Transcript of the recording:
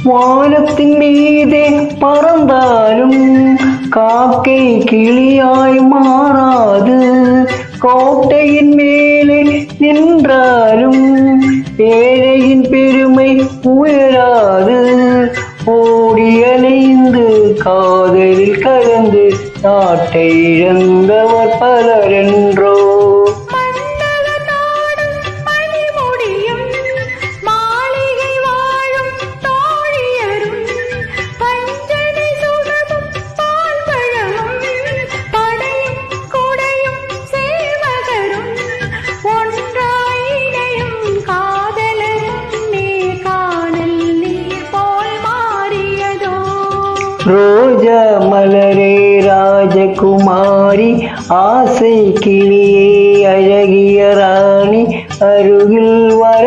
வானத்தின் மீதே பறந்தாலும் காக்கை கிளியாய் மாறாது. கோட்டையின் மேலே நின்றாலும் ஏழையின் பெருமை உயராது. ஓடி அலைந்து காதலில் கலந்து நாட்டை இழந்தவர் பலரென்றோ. ரோஜா மலரே ராஜகுமாரி, ஆசை கிளியே அழகிய ராணி, அருகில் வர